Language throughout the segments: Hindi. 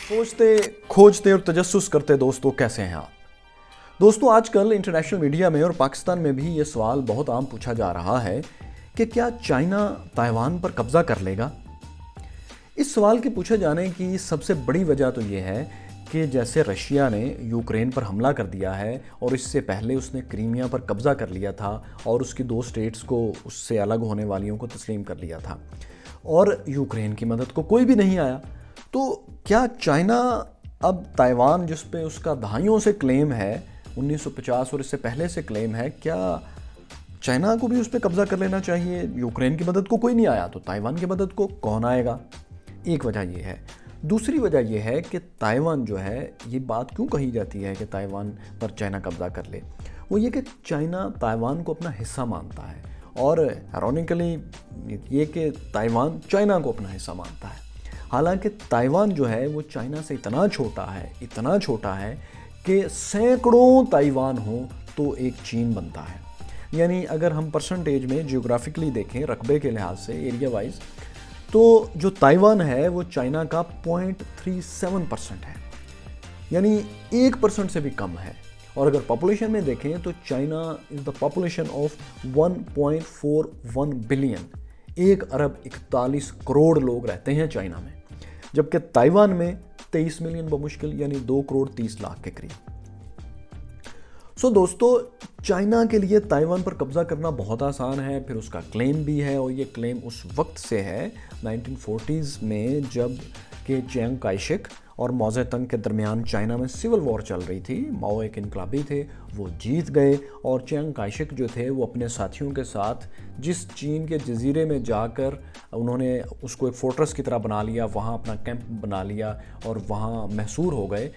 सोचते, खोजते और तजस्सुस करते दोस्तों, कैसे हैं आप? दोस्तों, आजकल इंटरनेशनल मीडिया में और पाकिस्तान में भी ये सवाल बहुत आम पूछा जा रहा है कि क्या चाइना ताइवान पर कब्जा कर लेगा? इस सवाल के पूछे जाने की सबसे बड़ी वजह तो ये है कि जैसे रशिया ने यूक्रेन पर हमला कर दिया है और इससे पहले उसने क्रीमिया पर कब्जा कर लिया था और उसकी 2 स्टेट्स को उससे अलग होने वालियों को तस्लीम कर लिया था और यूक्रेन की मदद को कोई भी नहीं आया। तो क्या चाइना अब ताइवान, जिस पे उसका दहाइयों से क्लेम है, 1950 और इससे पहले से क्लेम है, क्या चाइना को भी उस पर कब्जा कर लेना चाहिए? यूक्रेन की मदद को कोई नहीं आया तो ताइवान की मदद को कौन आएगा? एक वजह यह है। दूसरी वजह यह है कि ताइवान जो है, ये बात क्यों कही जाती है कि ताइवान पर चाइना कब्जा कर ले, वो ये कि चाइना ताइवान को अपना हिस्सा मानता है और आयरॉनिकली ये कि ताइवान चाइना को अपना हिस्सा मानता है। हालांकि ताइवान जो है वो चाइना से इतना छोटा है कि सैकड़ों ताइवान हो तो एक चीन बनता है। यानी अगर हम परसेंटेज में जियोग्राफिकली देखें, रकबे के लिहाज से, एरिया वाइज, तो जो ताइवान है वो चाइना का 0.37% है, यानी 1% से भी कम है। और अगर पॉपुलेशन में देखें तो China is the population of 1.41 billion, 1 अरब 41 करोड़ लोग रहते हैं चाइना में, जबकि ताइवान में 23 मिलियन बमुश्किल, यानी 2 करोड़ 30 लाख के करीब। सो दोस्तों, चाइना के लिए ताइवान पर कब्जा करना बहुत आसान है, फिर उसका क्लेम भी है और ये क्लेम उस वक्त से है 1940s में, जब कि चियांग काई शेक और माओ ज़ेडुंग के दरमियान चाइना में सिविल वॉर चल रही थी। माओ एक इनकलाबी थे, वो जीत गए और चियांग काई शेक जो थे वो अपने साथियों के साथ जिस चीन के जजीरे में जाकर उन्होंने उसको एक फोर्ट्रेस की तरह बना लिया, वहाँ अपना कैंप बना लिया और वहाँ महसूर हो गए।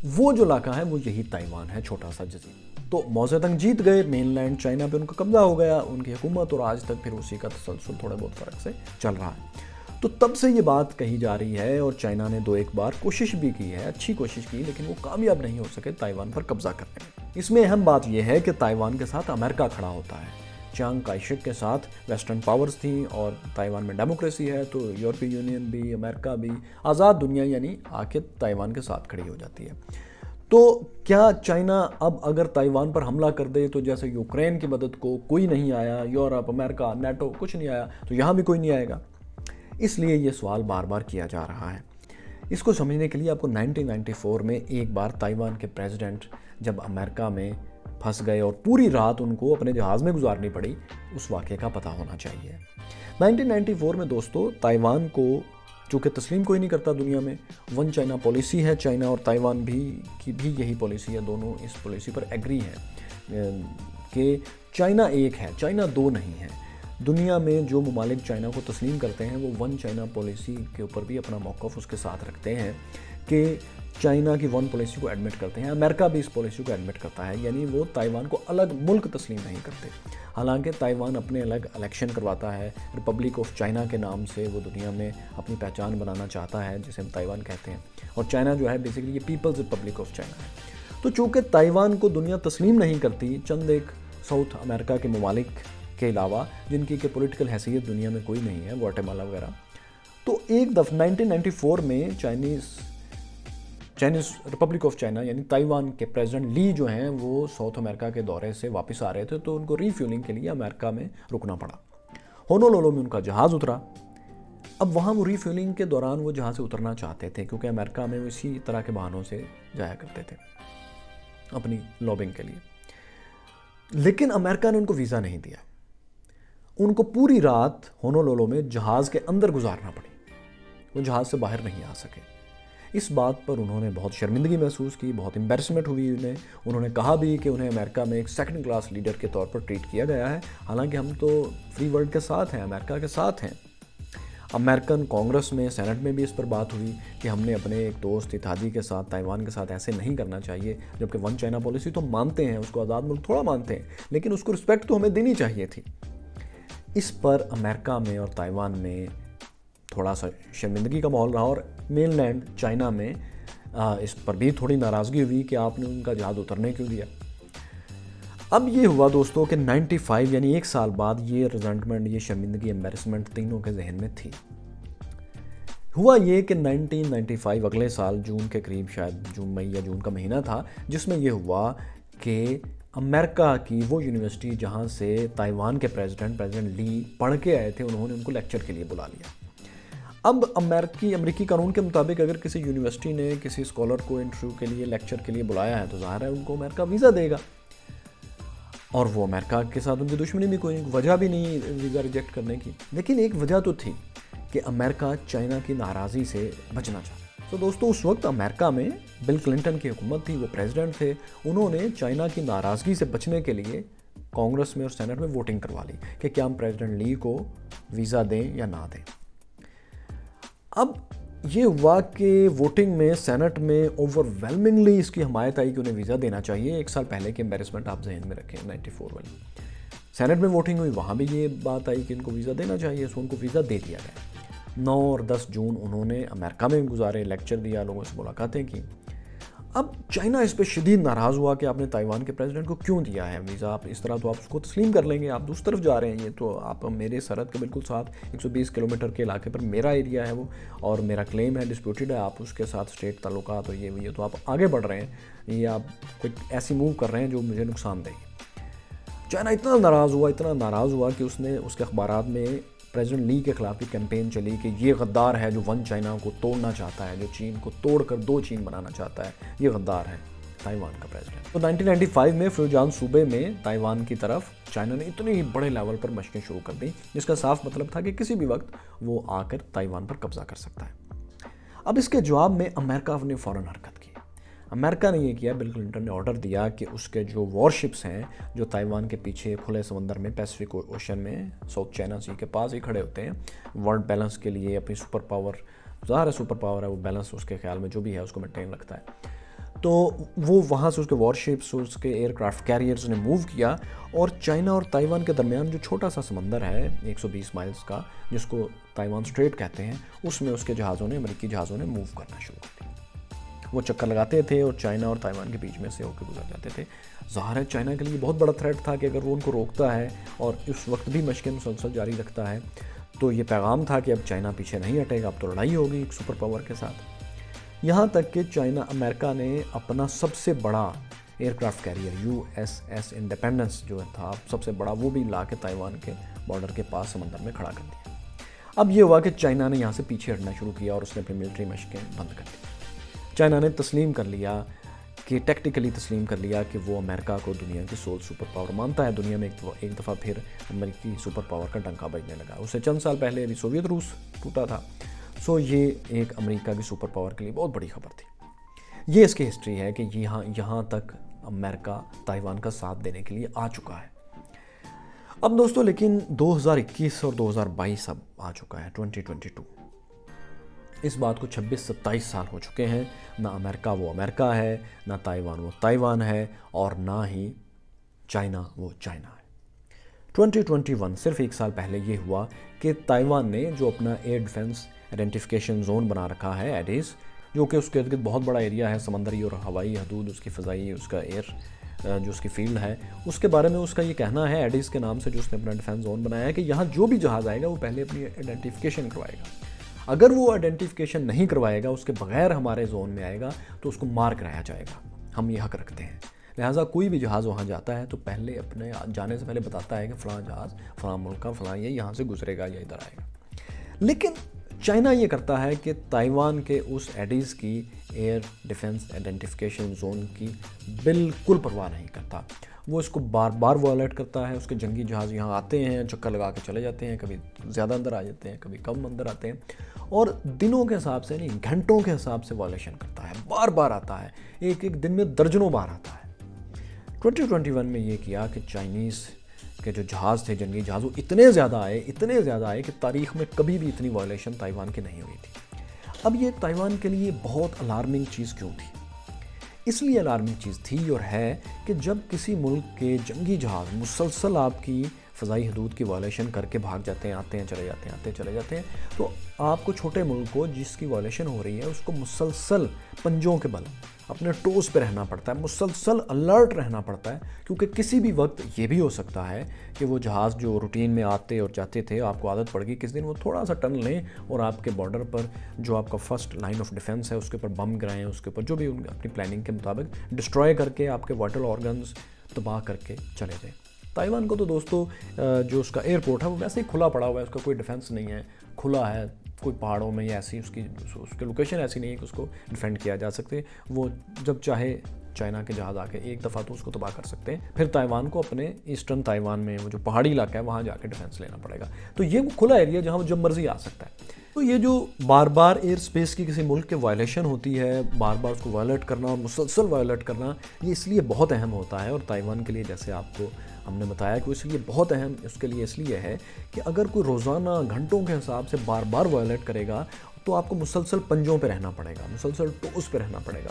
वो जो इलाका है वो यही ताइवान है, छोटा सा जजीरा। तो माओ ज़ेडुंग जीत गए, मेनलैंड चाइना पे उनका कब्जा हो गया, उनकी हुकूमत, और आज तक फिर उसी का तसलसल थोड़े बहुत फ़र्क से चल रहा है। तो तब से ये बात कही जा रही है और चाइना ने 2-1 बार कोशिश भी की है, अच्छी कोशिश की, लेकिन वो कामयाब नहीं हो सके ताइवान पर कब्जा करने में। इसमें अहम बात यह है कि ताइवान के साथ अमेरिका खड़ा होता है। चियांग काई शेक के साथ वेस्टर्न पावर्स थी और ताइवान में डेमोक्रेसी है, तो यूरोपीय यूनियन भी, अमेरिका भी, आज़ाद दुनिया यानी आके ताइवान के साथ खड़ी हो जाती है। तो क्या चाइना अब अगर ताइवान पर हमला कर दे तो जैसे यूक्रेन की मदद को कोई नहीं आया, यूरोप, अमेरिका, नाटो कुछ नहीं आया, तो यहाँ भी कोई नहीं आएगा? इसलिए ये सवाल बार बार किया जा रहा है। इसको समझने के लिए आपको 1994 में एक बार ताइवान के प्रेसिडेंट जब अमेरिका में फंस गए और पूरी रात उनको अपने जहाज़ में गुजारनी पड़ी, उस वाक़े का पता होना चाहिए। 1994 में दोस्तों, ताइवान को चूँकि तस्लीम कोई नहीं करता दुनिया में, वन चाइना पॉलिसी है, चाइना और ताइवान की भी यही पॉलिसी है, दोनों इस पॉलिसी पर एग्री हैं कि चाइना एक है, चाइना दो नहीं है। दुनिया में जो ममालिक चाइना को तस्लीम करते हैं वो वन चाइना पॉलिसी के ऊपर भी अपना मौक़िफ़ उसके साथ रखते हैं कि चाइना की वन पॉलिसी को एडमिट करते हैं। अमेरिका भी इस पॉलिसी को एडमिट करता है, यानी वो ताइवान को अलग मुल्क तस्लीम नहीं करते। हालांकि ताइवान अपने अलग इलेक्शन करवाता है, रिपब्लिक ऑफ चाइना के नाम से वो दुनिया में अपनी पहचान बनाना चाहता है, जिसे हम ताइवान कहते हैं। और चाइना जो है बेसिकली ये पीपल्स रिपब्लिक ऑफ चाइना है। तो चूँकि ताइवान को दुनिया तस्लीम नहीं करती, चंद एक साउथ अमेरिका के ममालिक के अलावा जिनकी के पॉलिटिकल हैसियत दुनिया में कोई नहीं है, ग्वाटेमाला वगैरह, तो एक दफ़ा 1994 में चाइनीज़ रिपब्लिक ऑफ चाइना यानी ताइवान के प्रेसिडेंट ली जो हैं वो साउथ अमेरिका के दौरे से वापस आ रहे थे, तो उनको रीफ्यूलिंग के लिए अमेरिका में रुकना पड़ा। होनोलुलु में उनका जहाज़ उतरा। अब वहाँ वो रीफ्यूलिंग के दौरान वो जहाँ से उतरना चाहते थे, क्योंकि अमेरिका में वो इसी तरह के बहानों से जाया करते थे अपनी लॉबिंग के लिए, लेकिन अमेरिका ने उनको वीज़ा नहीं दिया। उनको पूरी रात होनोलुलु में जहाज़ के अंदर गुजारना पड़ी, वो जहाज़ से बाहर नहीं आ सके। इस बात पर उन्होंने बहुत शर्मिंदगी महसूस की, बहुत एम्बैरसमेंट हुई उन्हें। उन्होंने कहा भी कि उन्हें अमेरिका में एक सेकंड क्लास लीडर के तौर पर ट्रीट किया गया है, हालांकि हम तो फ्री वर्ल्ड के साथ हैं, अमेरिका के साथ हैं। अमेरिकन कांग्रेस में, सेनेट में भी इस पर बात हुई कि हमने अपने एक दोस्त इत्यादि के साथ, ताइवान के साथ ऐसे नहीं करना चाहिए, जबकि वन चाइना पॉलिसी तो मानते हैं, उसको आज़ाद मुल्क थोड़ा मानते हैं, लेकिन उसको रिस्पेक्ट तो हमें देनी चाहिए थी। इस पर अमेरिका में और ताइवान में थोड़ा सा शर्मिंदगी का माहौल रहा और मेनलैंड चाइना में इस पर भी थोड़ी नाराज़गी हुई कि आपने उनका जहाज़ उतरने क्यों दिया। अब ये हुआ दोस्तों कि 95 यानी 1 साल बाद ये रिजेंटमेंट, ये शर्मिंदगी, एम्बैरसमेंट तीनों के जहन में थी। हुआ ये कि 1995 अगले साल जून के करीब, शायद जून, मई या जून का महीना था, जिसमें ये हुआ कि अमेरिका की वो यूनिवर्सिटी जहाँ से ताइवान के प्रेसिडेंट ली पढ़ के आए थे, उन्होंने उनको लेक्चर के लिए बुला लिया। अब अमेरिकी कानून के मुताबिक अगर किसी यूनिवर्सिटी ने किसी स्कॉलर को इंटरव्यू के लिए, लेक्चर के लिए बुलाया है, तो ज़ाहिर है उनको अमेरिका वीज़ा देगा। और वो अमेरिका के साथ उनकी दुश्मनी भी, कोई वजह भी नहीं वीज़ा रिजेक्ट करने की। लेकिन एक वजह तो थी कि अमेरिका चाइना की नाराज़गी से बचना चाहता। तो दोस्तों, उस वक्त अमेरिका में बिल क्लिंटन की हुकूमत थी, वो प्रेसिडेंट थे। उन्होंने चाइना की नाराज़गी से बचने के लिए कांग्रेस में और सेनेट में वोटिंग करवा ली कि क्या हम प्रेसिडेंट ली को वीज़ा दें या ना दें। अब ये हुआ कि वोटिंग में सेनेट में ओवरवेलमिंगली इसकी हमायत आई कि उन्हें वीज़ा देना चाहिए। एक साल पहले की एम्बेरसमेंट आप जहन में रखें, 94 वाली सेनेट में वोटिंग हुई, वहाँ भी ये बात आई कि इनको वीज़ा देना चाहिए, सो उनको वीज़ा दे दिया गया। 9 और 10 जून उन्होंने अमेरिका में गुजारे, लेक्चर दिया, लोगों से मुलाकातें की। अब चाइना इस पर शदीद नाराज़ हुआ कि आपने ताइवान के प्रेसिडेंट को क्यों दिया है वीज़ा, आप इस तरह तो आप उसको तस्लीम कर लेंगे, आप दूसरी तरफ जा रहे हैं, ये तो आप मेरे सरहद के बिल्कुल साथ 120 किलोमीटर के इलाके पर मेरा एरिया है वो, और मेरा क्लेम है, डिस्प्यूटेड है, आप उसके साथ स्टेट ताल्लुकात, तो ये तो आप आगे बढ़ रहे हैं, ये आप कोई ऐसी मूव कर रहे हैं जो मुझे नुकसान देगी। चाइना इतना नाराज़ हुआ कि उसने उसके अखबारात में प्रेसिडेंट ली के खिलाफ भी कैंपेन चली कि ये गद्दार है जो वन चाइना को तोड़ना चाहता है, जो चीन को तोड़कर 2 चीन बनाना चाहता है, ये गद्दार है ताइवान का प्रेसिडेंट। तो 1995 में फुजियान सूबे में ताइवान की तरफ चाइना ने इतनी बड़े लेवल पर मशकें शुरू कर दी, जिसका साफ मतलब था कि किसी भी वक्त वो आकर ताइवान पर कब्जा कर सकता है। अब इसके जवाब में अमेरिका ने फ़ौरन हरकत की। अमेरिका ने ये किया, बिल क्लिंटन ने ऑर्डर दिया कि उसके जो वॉरशिप्स हैं जो ताइवान के पीछे खुले समंदर में, पैसिफिक ओशन में, साउथ चाइना सी के पास ही खड़े होते हैं, वर्ल्ड बैलेंस के लिए अपनी सुपर पावर, ज़ाहिर है सुपर पावर है, वो बैलेंस उसके ख्याल में जो भी है उसको मेंटेन रखता है। तो वो वहाँ से उसके वॉरशिप्स, उसके एयरक्राफ्ट कैरियर्स ने मूव किया, और चाइना और ताइवान के दरमियान जो छोटा सा समंदर है 120 माइल्स का, जिसको ताइवान स्ट्रेट कहते हैं, उसमें उसके जहाज़ों ने, अमेरिकी जहाज़ों ने मूव करना शुरू कर दिया। वो चक्कर लगाते थे और चाइना और ताइवान के बीच में से होकर गुजर जाते थे। ज़ाहिर है चाइना के लिए बहुत बड़ा थ्रेट था कि अगर वो उनको रोकता है और इस वक्त भी मशक़ें मुसलसल जारी रखता है, तो ये पैगाम था कि अब चाइना पीछे नहीं हटेगा, अब तो लड़ाई होगी एक सुपर पावर के साथ। यहाँ तक कि अमेरिका ने अपना सबसे बड़ा एयरक्राफ्ट कैरियर USS इंडिपेंडेंस जो था सबसे बड़ा, वो भी ला के ताइवान के बॉर्डर के पास समंदर में खड़ा कर दिया। अब ये हुआ कि चाइना ने यहाँ से पीछे हटना शुरू किया और उसने अपनी मिलिट्री मशक़ें बंद कर दी। चाइना ने तस्लीम कर लिया कि, टेक्टिकली तस्लीम कर लिया कि वो अमेरिका को दुनिया की सोल सुपर पावर मानता है। दुनिया में एक दफ़ा फिर अमेरिकी सुपर पावर का डंका बजने लगा। उससे चंद साल पहले अभी सोवियत रूस टूटा था। सो ये एक अमेरिका की सुपर पावर के लिए बहुत बड़ी खबर थी। ये इसकी हिस्ट्री है कि यहाँ तक अमेरिका ताइवान का साथ देने के लिए आ चुका है। अब दोस्तों, लेकिन 2021 और 2022 अब आ चुका है, 2022। इस बात को 26-27 साल हो चुके हैं। ना अमेरिका वो अमेरिका है, ना ताइवान वो ताइवान है, और ना ही चाइना वो चाइना है। 2021 सिर्फ 1 साल पहले ये हुआ कि ताइवान ने जो अपना एयर डिफेंस आइडेंटिफिकेशन जोन बना रखा है, एडीज़, जो कि उसके इर्द बहुत बड़ा एरिया है, समंदरी और हवाई हदूद, उसकी फ़ज़ाई, उसका एयर जो उसकी फील्ड है, उसके बारे में उसका ये कहना है, एडीज़ के नाम से जो उसने अपना डिफेंस जोन बनाया है, कि यहाँ जो भी जहाज़ आएगा वो पहले अपनी आइडेंटिफिकेशन करवाएगा। अगर वो आइडेंटिफिकेशन नहीं करवाएगा, उसके बगैर हमारे जोन में आएगा, तो उसको मार कराया जाएगा। हम ये हक रखते हैं। लिहाजा कोई भी जहाज़ वहाँ जाता है तो पहले अपने जाने से पहले बताता है कि फ़लाँ जहाज़ फ़लाँ मुल्क का फ़लाँ ये यहाँ से गुजरेगा या इधर आएगा। लेकिन चाइना ये करता है कि ताइवान के उस एडीज़ की एयर डिफेंस आइडेंटिफिकेशन जोन की बिल्कुल परवाह नहीं करता। वो इसको बार बार वायलेट करता है। उसके जंगी जहाज़ यहाँ आते हैं, चक्कर लगा के चले जाते हैं, कभी ज़्यादा अंदर आ जाते हैं, कभी कम अंदर आते हैं, और दिनों के हिसाब से नहीं, घंटों के हिसाब से वायलेशन करता है। बार बार आता है, एक एक दिन में दर्जनों बार आता है। 2021 में ये किया कि चाइनीज़ के जो जहाज़ थे, जंगी जहाज़, वो इतने ज़्यादा आए कि तारीख़ में कभी भी इतनी वायलेशन ताइवान की नहीं हुई थी। अब ये ताइवान के लिए बहुत अलार्मिंग चीज़ क्यों थी? इसलिए अलार्मिंग चीज़ थी और है कि जब किसी मुल्क के जंगी जहाज़ मुसलसल आपकी फ़ज़ाई हदूद की वायलेशन करके भाग जाते हैं, आते हैं चले जाते हैं, आते चले जाते हैं, तो आपको छोटे मुल्क को जिसकी वायलेशन हो रही है उसको मुसलसल पंजों के बल अपने टोस पे रहना पड़ता है, मुसलसल अलर्ट रहना पड़ता है, क्योंकि किसी भी वक्त ये भी हो सकता है कि वो जहाज़ जो रूटीन में आते और जाते थे, आपको आदत पड़ गई, किस दिन वो थोड़ा सा टर्न लें और आपके बॉर्डर पर जो आपका फर्स्ट लाइन ऑफ डिफेंस है उसके ऊपर बम गिराएं, उसके ऊपर जो भी अपनी प्लानिंग के मुताबिक डिस्ट्रॉय करके आपके वाइटल ऑर्गन्स तबाह करके चले जाएँ। ताइवान को तो दोस्तों जो उसका एयरपोर्ट है वो वैसे ही खुला पड़ा हुआ है, उसका कोई डिफेंस नहीं है, खुला है, कोई पहाड़ों में या ऐसी उसकी लोकेशन ऐसी नहीं है कि उसको डिफेंड किया जा सकते। वो जब चाहे चाइना के जहाज़ आके एक दफ़ा तो उसको तबाह कर सकते हैं, फिर ताइवान को अपने ईस्टर्न ताइवान में वो जो पहाड़ी इलाका है वहाँ जाके डिफेंस लेना पड़ेगा। तो ये वो खुला एरिया जहाँ वो जब मर्जी आ सकता है। तो ये जो बार बार एयर स्पेस की किसी मुल्क के वायलेशन होती है, बार बार उसको वायलेट करना और मुसलसल वायलेट करना, ये इसलिए बहुत अहम होता है। और ताइवान के लिए जैसे आपको हमने बताया कि इसलिए बहुत अहम उसके लिए इसलिए है कि अगर कोई रोज़ाना घंटों के हिसाब से बार बार वायलेट करेगा तो आपको मुसलसल पंजों पे रहना पड़ेगा, मुसलसल टोस पे रहना पड़ेगा।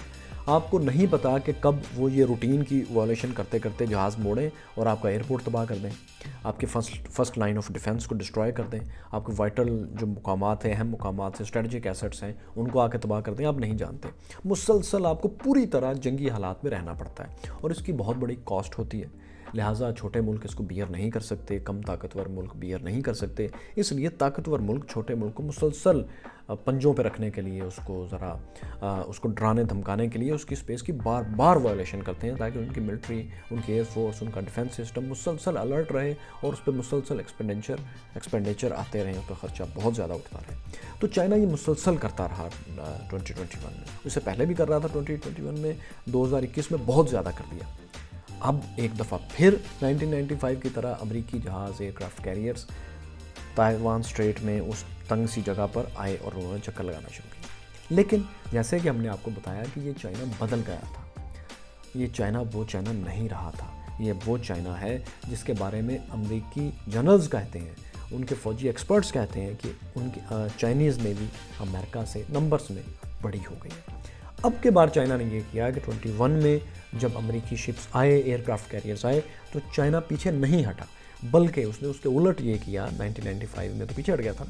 आपको नहीं पता कि कब वो ये रूटीन की वायलेशन करते करते जहाज़ मोड़ें और आपका एयरपोर्ट तबाह कर दें, आपके फर्स्ट लाइन ऑफ डिफेंस को डिस्ट्रॉय कर दें, आपके वाइटल जो मुकामात हैं, अहम मुकामात हैं, स्ट्रेटजिक एसेट्स हैं, उनको आके तबाह कर दें। आप नहीं जानते, मुसलसल आपको पूरी तरह जंगी हालात में रहना पड़ता है और इसकी बहुत बड़ी कॉस्ट होती है। लिहाजा छोटे मुल्क इसको बियर नहीं कर सकते, कम ताकतवर मुल्क बियर नहीं कर सकते। इसलिए ताकतवर मुल्क छोटे मुल्क को मुसलसल पंजों पे रखने के लिए, उसको ज़रा उसको डराने धमकाने के लिए उसकी स्पेस की बार बार वायलेशन करते हैं, ताकि उनकी मिलिट्री, उनकी एयरफोर्स, उनका डिफेंस सिस्टम मुसलसल अलर्ट रहे और उस पर मुसलसल एक्सपेंडिचर आते रहें, उस पर ख़र्चा बहुत ज़्यादा उठता रहे। तो चाइना ये मुसलसल करता रहा 2021 में, उससे पहले भी कर रहा था 2021 में, 2021 में बहुत ज़्यादा कर दिया। अब एक दफ़ा फिर 1995 की तरह अमेरिकी जहाज़ एयरक्राफ्ट कैरियर्स ताइवान स्ट्रेट में उस तंग सी जगह पर आए और उन्होंने चक्कर लगाना शुरू किया। लेकिन जैसे कि हमने आपको बताया कि ये चाइना बदल गया था, ये चाइना वो चाइना नहीं रहा था। ये वो चाइना है जिसके बारे में अमेरिकी जनरल्स कहते हैं, उनके फ़ौजी एक्सपर्ट्स कहते हैं कि उनकी चाइनीज़ नेवी अमेरिका से नंबर्स में बड़ी हो गई है। अब के बार चाइना ने ये किया कि 21 में जब अमेरिकी शिप्स आए, एयरक्राफ्ट कैरियर्स आए, तो चाइना पीछे नहीं हटा, बल्कि उसने उसके उलट ये किया। 1995 में तो पीछे हट गया था,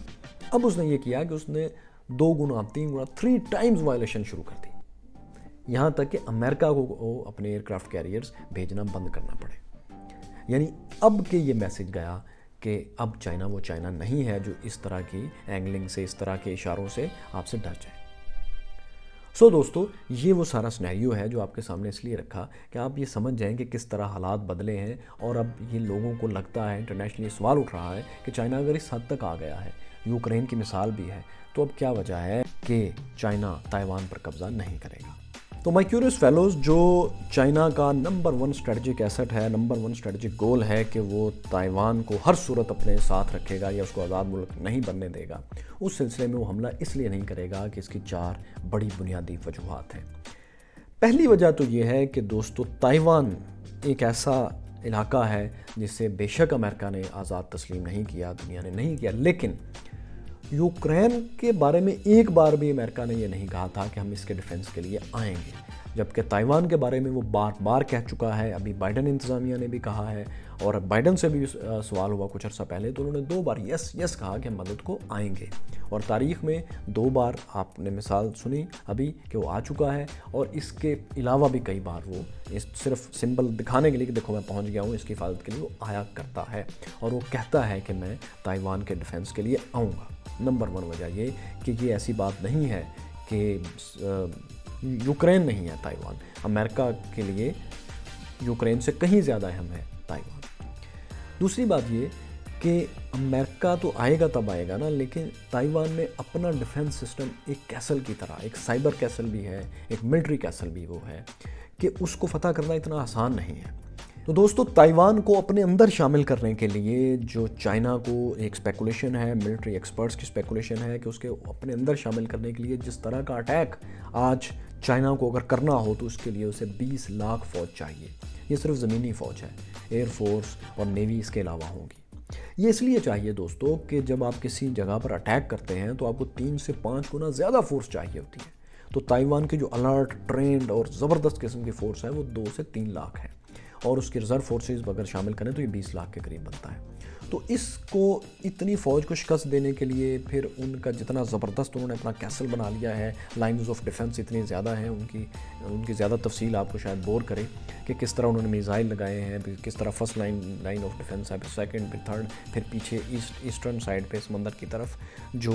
अब उसने ये किया कि उसने 2 गुना 3 गुना 3 टाइम्स वायलेशन शुरू कर दी, यहाँ तक कि अमेरिका को अपने एयरक्राफ्ट कैरियर्स भेजना बंद करना पड़े। यानी अब के ये मैसेज गया कि अब चाइना वो चाइना नहीं है जो इस तरह की एंगलिंग से, इस तरह के इशारों से आपसे डर जाए। सो दोस्तों, ये वो सारा सिनेरियो है जो आपके सामने इसलिए रखा कि आप ये समझ जाएं कि किस तरह हालात बदले हैं। और अब ये लोगों को लगता है, इंटरनेशनली सवाल उठ रहा है कि चाइना अगर इस हद तक आ गया है, यूक्रेन की मिसाल भी है, तो अब क्या वजह है कि चाइना ताइवान पर कब्जा नहीं करेगा। तो माय क्यूरियस फेलोज, जो चाइना का नंबर 1 स्ट्रेटजिक एसेट है, नंबर 1 स्ट्रेटजिक गोल है कि वो ताइवान को हर सूरत अपने साथ रखेगा या उसको आज़ाद मुल्क नहीं बनने देगा, उस सिलसिले में वो हमला इसलिए नहीं करेगा कि इसकी 4 बड़ी बुनियादी वजूहात हैं। पहली वजह तो ये है कि दोस्तों, ताइवान एक ऐसा इलाका है जिसे बेशक अमेरिका ने आज़ाद तस्लीम नहीं किया, दुनिया ने नहीं किया, लेकिन यूक्रेन के बारे में एक बार भी अमेरिका ने ये नहीं कहा था कि हम इसके डिफेंस के लिए आएंगे, जबकि ताइवान के बारे में वो बार बार कह चुका है। अभी बाइडन इंतज़ामिया ने भी कहा है और बाइडन से भी सवाल हुआ कुछ अर्सा पहले, तो उन्होंने 2 बार यस कहा कि हम मदद को आएंगे। और तारीख़ में 2 बार आपने मिसाल सुनी अभी कि वो आ चुका है, और इसके अलावा भी कई बार वो इस सिर्फ सिंबल दिखाने के लिए कि देखो मैं पहुंच गया हूँ, इसकी हिफाजत के लिए वो आया करता है और वो कहता है कि मैं ताइवान के डिफेंस के लिए आऊँगा। नंबर 1 वजह ये कि ये ऐसी बात नहीं है कि यूक्रेन नहीं है ताइवान, अमेरिका के लिए यूक्रेन से कहीं ज़्यादा अहम है ताइवान। दूसरी बात ये कि अमेरिका तो आएगा तब आएगा ना, लेकिन ताइवान में अपना डिफेंस सिस्टम एक कैसल की तरह, एक साइबर कैसल भी है, एक मिलिट्री कैसल भी वो है कि उसको फतह करना इतना आसान नहीं है। तो दोस्तों, ताइवान को अपने अंदर शामिल करने के लिए जो चाइना को एक स्पेकुलेशन है, मिलिट्री एक्सपर्ट्स की स्पेकुलेशन है कि उसके अपने अंदर शामिल करने के लिए जिस तरह का अटैक आज चाइना को अगर करना हो तो उसके लिए उसे 20 लाख फ़ौज चाहिए। ये सिर्फ ज़मीनी फ़ौज है, एयरफोर्स और नेवी इसके अलावा होगी। ये इसलिए चाहिए दोस्तों कि जब आप किसी जगह पर अटैक करते हैं तो आपको 3 से 5 गुना ज़्यादा फोर्स चाहिए होती है। तो ताइवान की जो अलर्ट, ट्रेंड और ज़बरदस्त किस्म की फ़ोर्स है वो 2 से 3 लाख है, और उसकी रिजर्व फोर्सेज अगर शामिल करें तो ये 20 लाख के करीब बनता है। तो इसको इतनी फ़ौज को शिकस्त देने के लिए फिर उनका जितना ज़बरदस्त उन्होंने अपना कैसल बना लिया है, लाइन्स ऑफ डिफेंस इतनी ज़्यादा हैं उनकी ज़्यादा तफसील आपको शायद बोर करे कि किस तरह उन्होंने मिसाइल लगाए हैं, किस तरह फर्स्ट लाइन ऑफ डिफेंस है, फिर सेकंड, फिर थर्ड, फिर पीछे ईस्टर्न साइड पे समंदर की तरफ जो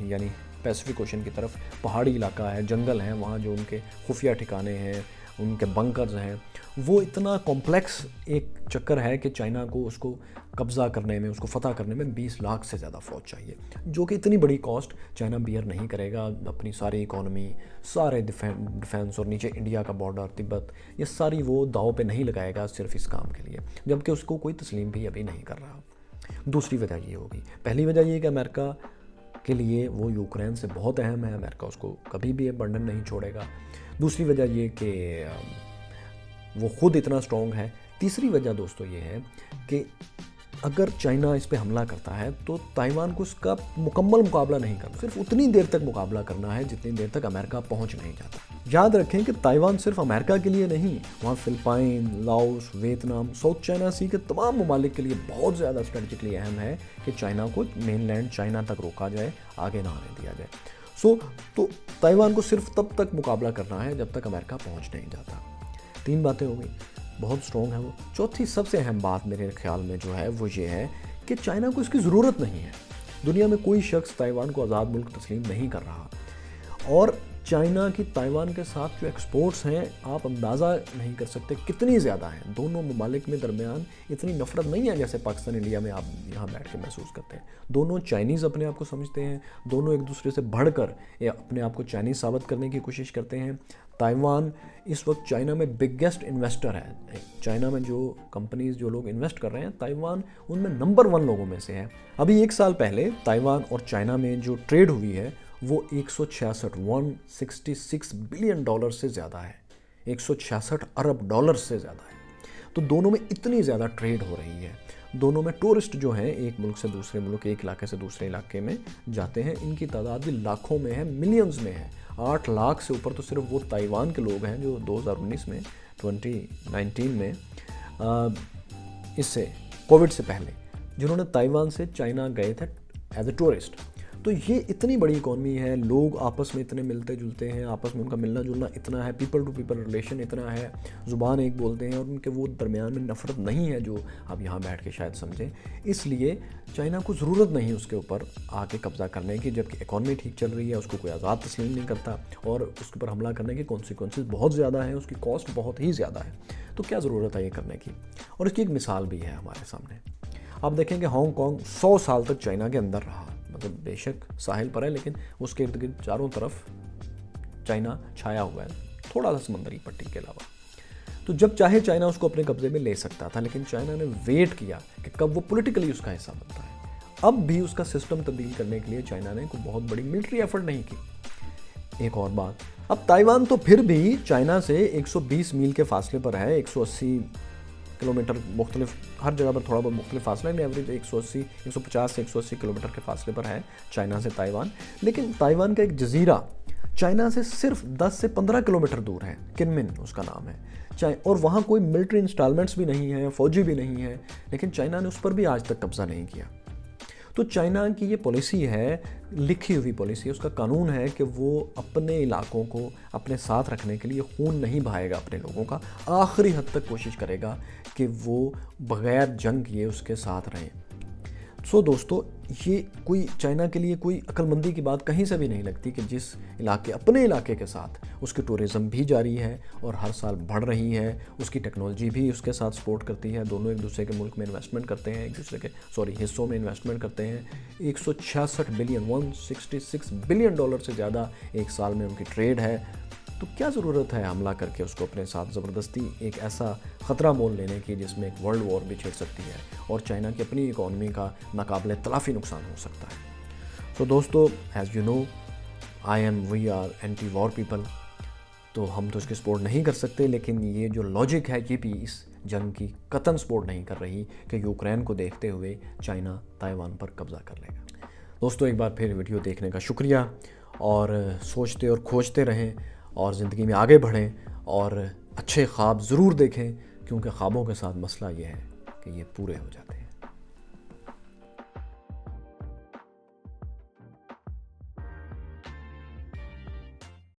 यानी पैसिफिक ओशन की तरफ पहाड़ी इलाका है, जंगल है, वहाँ जो उनके खुफिया ठिकाने हैं, उनके बंकर्स हैं, वो इतना कॉम्प्लेक्स एक चक्कर है कि चाइना को उसको कब्ज़ा करने में, उसको फ़तह करने में 20 लाख से ज़्यादा फ़ौज चाहिए, जो कि इतनी बड़ी कॉस्ट चाइना बियर नहीं करेगा। अपनी सारी इकॉनमी, सारे डिफेंस और नीचे इंडिया का बॉर्डर, तिब्बत, ये सारी वो दाव पे नहीं लगाएगा सिर्फ इस काम के लिए, जबकि उसको कोई तस्लीम भी अभी नहीं कर रहा। दूसरी वजह ये होगी, पहली वजह ये कि अमेरिका के लिए वो यूक्रेन से बहुत अहम है, अमेरिका उसको कभी भी ये बर्डन नहीं छोड़ेगा। दूसरी वजह ये कि वो ख़ुद इतना स्ट्रॉन्ग है। तीसरी वजह दोस्तों ये है कि अगर चाइना इस पे हमला करता है तो ताइवान को उसका मुकम्मल मुकाबला नहीं करना, सिर्फ उतनी देर तक मुकाबला करना है जितनी देर तक अमेरिका पहुंच नहीं जाता। याद रखें कि ताइवान सिर्फ अमेरिका के लिए नहीं, वहाँ Philippine, Laos, Vietnam, South China Sea के तमाम ममालिक के लिए बहुत ज़्यादा स्ट्रेटजिकली अहम है कि चाइना को मेनलैंड चाइना तक रोका जाए, आगे ना आने दिया जाए। तो ताइवान को सिर्फ तब तक मुकाबला करना है जब तक अमेरिका पहुँच नहीं जाता। 3 बातें हो गई, बहुत स्ट्रॉन्ग है वो। चौथी सबसे अहम बात मेरे ख्याल में जो है वो ये है कि चाइना को इसकी ज़रूरत नहीं है। दुनिया में कोई शख्स ताइवान को आज़ाद मुल्क तस्लीम नहीं कर रहा, और चाइना की ताइवान के साथ जो एक्सपोर्ट्स हैं आप अंदाज़ा नहीं कर सकते कितनी ज़्यादा हैं। दोनों ममालिक में दरमियान इतनी नफरत नहीं है जैसे पाकिस्तान इंडिया में आप यहाँ बैठ के महसूस करते हैं। दोनों चाइनीज़ अपने आप को समझते हैं, दोनों एक दूसरे से बढ़कर अपने आप को चाइनीज़ साबित करने की कोशिश करते हैं। ताइवान इस वक्त चाइना में बिगेस्ट इन्वेस्टर है। चाइना में जो कंपनीज, जो लोग इन्वेस्ट कर रहे हैं, ताइवान उनमें नंबर 1 लोगों में से है। अभी 1 साल पहले ताइवान और चाइना में जो ट्रेड हुई है वो 166 बिलियन डॉलर से ज़्यादा है, 166 अरब डॉलर से ज़्यादा है। तो दोनों में इतनी ज़्यादा ट्रेड हो रही है। दोनों में टूरिस्ट जो हैं एक मुल्क से दूसरे मुल्क, एक इलाके से दूसरे इलाके में जाते हैं, इनकी तादाद भी लाखों में है, मिलियंस में है। 8 लाख से ऊपर तो सिर्फ वो ताइवान के लोग हैं जो 2019 में इससे कोविड से पहले जिन्होंने ताइवान से चाइना गए थे एज ए टूरिस्ट। तो ये इतनी बड़ी इकॉनमी है, लोग आपस में इतने मिलते जुलते हैं, आपस में उनका मिलना जुलना इतना है, पीपल टू पीपल रिलेशन इतना है, ज़ुबान एक बोलते हैं, और उनके वो दरमियान में नफ़रत नहीं है जो आप यहाँ बैठ के शायद समझें। इसलिए चाइना को ज़रूरत नहीं उसके ऊपर आके कब्ज़ा करने की, जबकि इकॉनमी ठीक चल रही है, उसको कोई आज़ाद तस्लीम नहीं करता, और उसके ऊपर हमला करने के कॉन्सिक्वेंसेस बहुत ज़्यादा हैं, उसकी कॉस्ट बहुत ही ज़्यादा है। तो क्या ज़रूरत है ये करने की? और इसकी एक मिसाल भी है हमारे सामने। आप देखें कि हांगकॉन्ग 100 साल तक चाइना के अंदर रहा, मतलब बेशक साहिल पर है लेकिन उसके इर्द गिर्द चारों तरफ चाइना छाया हुआ है, थोड़ा सा समंदरी पट्टी के अलावा। तो जब चाहे चाइना उसको अपने कब्जे में ले सकता था, लेकिन चाइना ने वेट किया कि कब वो पॉलिटिकली उसका हिस्सा बनता है। अब भी उसका सिस्टम तब्दील करने के लिए चाइना ने कोई बहुत बड़ी मिलिट्री एफर्ट नहीं की। एक और बात, अब ताइवान तो फिर भी चाइना से 120 मील के फासले पर है, 180 किलोमीटर, मुख्तलिफ हर जगह पर थोड़ा बहुत मुख्तलिफ फासला है, एवरेज 150 से 180 किलोमीटर के फासले पर है चाइना से ताइवान। लेकिन ताइवान का एक जजीरा चाइना से सिर्फ 10 से 15 किलोमीटर दूर है, किनमिन उसका नाम है, और वहाँ कोई मिलिट्री इंस्टॉलमेंट्स भी नहीं है, फौजी भी नहीं है, लेकिन चाइना ने उस पर भी आज तक कब्जा नहीं किया। तो चाइना की ये पॉलिसी है, लिखी हुई पॉलिसी है, उसका कानून है कि वो अपने इलाकों को अपने साथ रखने के लिए खून नहीं बहाएगा अपने लोगों का, आखिरी हद तक कोशिश करेगा कि वो बग़ैर जंग किए उसके साथ रहें। सो दोस्तों, ये कोई चाइना के लिए कोई अक्लमंदी की बात कहीं से भी नहीं लगती कि जिस इलाके, अपने इलाके के साथ उसकी टूरिज़म भी जारी है और हर साल बढ़ रही है, उसकी टेक्नोलॉजी भी उसके साथ सपोर्ट करती है, दोनों एक दूसरे के मुल्क में इन्वेस्टमेंट करते हैं, एक दूसरे के हिस्सों में इन्वेस्टमेंट करते हैं। 166 बिलियन डॉलर से ज़्यादा एक साल में उनकी ट्रेड है। तो क्या ज़रूरत है हमला करके उसको अपने साथ ज़बरदस्ती एक ऐसा ख़तरा मोल लेने की जिसमें एक वर्ल्ड वॉर भी छिड़ सकती है और चाइना की अपनी इकॉनमी का नाकाबिले तलाफ़ी नुकसान हो सकता है। तो दोस्तों, as you know, we are anti war people. तो हम तो इसकी सपोर्ट नहीं कर सकते, लेकिन ये जो लॉजिक है ये भी इस जंग की कतन सपोर्ट नहीं कर रही कि यूक्रेन को देखते हुए चाइना ताइवान पर कब्ज़ा कर लेगा। दोस्तों, एक बार फिर वीडियो देखने का शुक्रिया, और सोचते और खोजते रहें और ज़िंदगी में आगे बढ़ें और अच्छे ख्वाब ज़रूर देखें, क्योंकि ख्वाबों के साथ मसला ये है कि ये पूरे हो जाते हैं।